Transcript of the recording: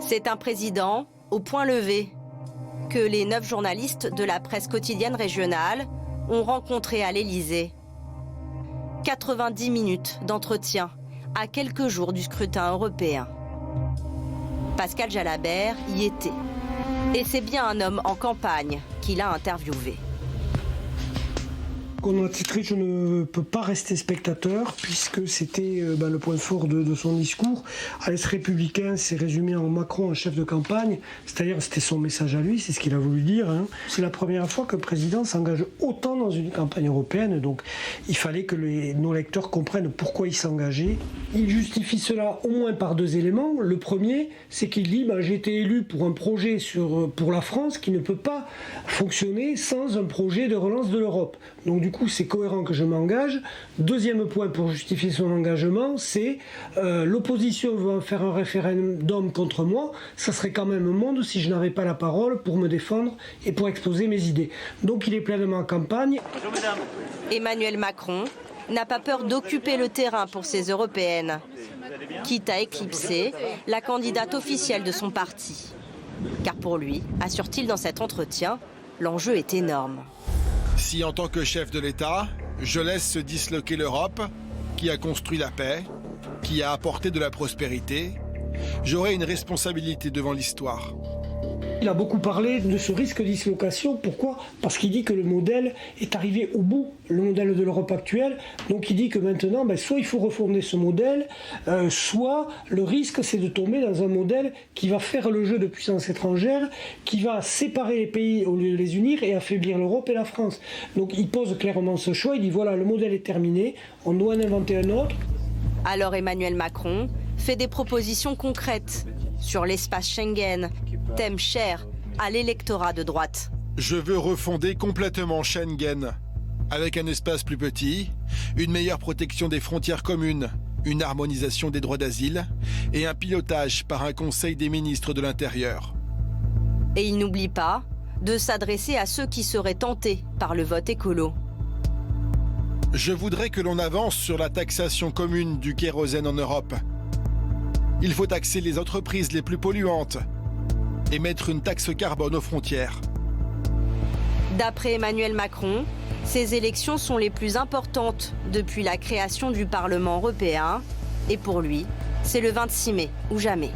C'est un président au point levé que les 9 journalistes de la presse quotidienne régionale ont rencontré à l'Élysée. 90 minutes d'entretien à quelques jours du scrutin européen. Pascal Jalabert y était. Et c'est bien un homme en campagne qui l'a interviewé. On a titré « Je ne peux pas rester spectateur » puisque c'était le point fort de son discours. À l'Est républicain, c'est résumé en Macron en chef de campagne, c'est-à-dire c'était son message à lui, c'est ce qu'il a voulu dire. C'est la première fois qu'un président s'engage autant dans une campagne européenne, donc il fallait que nos lecteurs comprennent pourquoi il s'engageait. Il justifie cela au moins par 2 éléments. Le premier, c'est qu'il dit j'ai été élu pour un projet pour la France qui ne peut pas fonctionner sans un projet de relance de l'Europe. Donc du coup, c'est cohérent que je m'engage. Deuxième point pour justifier son engagement, c'est l'opposition veut faire un référendum contre moi. Ça serait quand même un monde si je n'avais pas la parole pour me défendre et pour exposer mes idées. Donc il est pleinement en campagne. Bonjour, mesdames. Emmanuel Macron n'a pas peur d'occuper le terrain pour ces européennes, quitte à éclipser la candidate officielle de son parti. Car pour lui, assure-t-il dans cet entretien, l'enjeu est énorme. Si en tant que chef de l'État, je laisse se disloquer l'Europe, qui a construit la paix, qui a apporté de la prospérité, j'aurai une responsabilité devant l'histoire. Il a beaucoup parlé de ce risque de dislocation. Pourquoi ? Parce qu'il dit que le modèle est arrivé au bout, le modèle de l'Europe actuelle. Donc il dit que maintenant, soit il faut refonder ce modèle, soit le risque c'est de tomber dans un modèle qui va faire le jeu de puissances étrangères, qui va séparer les pays au lieu de les unir et affaiblir l'Europe et la France. Donc il pose clairement ce choix, il dit voilà, le modèle est terminé, on doit en inventer un autre. Alors Emmanuel Macron fait des propositions concrètes sur l'espace Schengen, thème cher à l'électorat de droite. Je veux refonder complètement Schengen, avec un espace plus petit, une meilleure protection des frontières communes, une harmonisation des droits d'asile et un pilotage par un conseil des ministres de l'Intérieur. Et il n'oublie pas de s'adresser à ceux qui seraient tentés par le vote écolo. Je voudrais que l'on avance sur la taxation commune du kérosène en Europe. Il faut taxer les entreprises les plus polluantes et mettre une taxe carbone aux frontières. D'après Emmanuel Macron, ces élections sont les plus importantes depuis la création du Parlement européen. Et pour lui, c'est le 26 mai ou jamais.